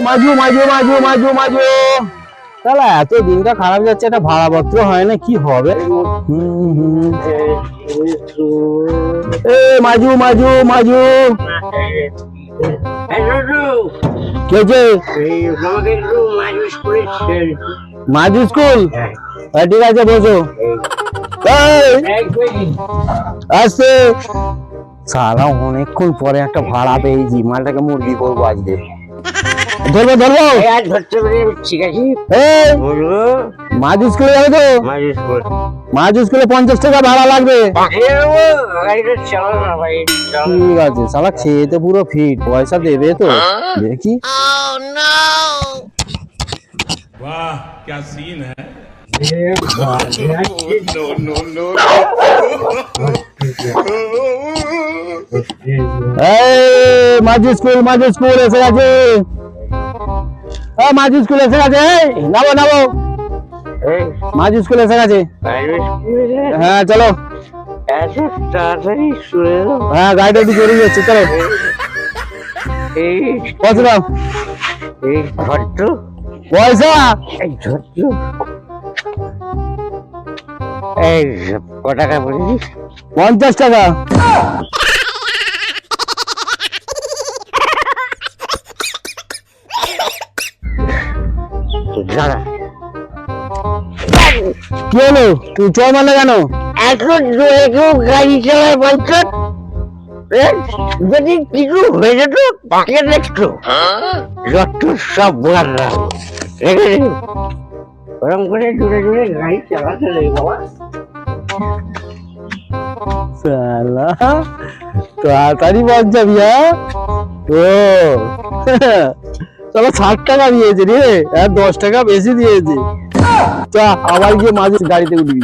মাজু মাজু মাজু মাজু মাজু তাহলে এত দিনটা খারাপ যাচ্ছে, একটা ভাড়াপত্র হয় না, কি হবে? এ মাজু মাজু মাজু কে মাজু স্কুল? ঠিক আছে বসো। আসছে সারা অনেকক্ষণ পরে একটা ভাড়া পেয়েছি, মালটাকে মুরগি করবো আজকে। ধরবো ধরবো ঠিক আছে। মাজু স্কুলে যাবে তো? মাজু স্কুলে 50 টাকা ভাড়া লাগবে। ঠিক আছে, সালা খেতে পুরো ফিট, পয়সা দেবে তো? দেখি। वाह क्या सीन है। মাজু স্কুল এসে গেছে। মাজু স্কুল এসে গেছে, নামো নামো। মাজু স্কুল এসে গেছে। হ্যাঁ চলো। হ্যাঁ গাড়িটা একটু জরুরি যাচ্ছে, চলো। পয়সা দাও। পয়সা ক টাকা বলেছিস? 50 টাকা। কি হলো, তুই চল মানে কেন? গাড়ি চালায় বলছ, যদি কিছু হয়ে যেত তাকে দেখতো যত সব বোঝা ওরম করে জুড়ে জুড়ে গাড়ি চালাতে নেই বাবা। সালা তাড়াতাড়ি বাদ যাবি। ও চলো 60 টাকা দিয়েছে রে, আর 10 টাকা বেশি দিয়েছে। চা আবার গিয়ে মাঝে গাড়িতে উঠবি।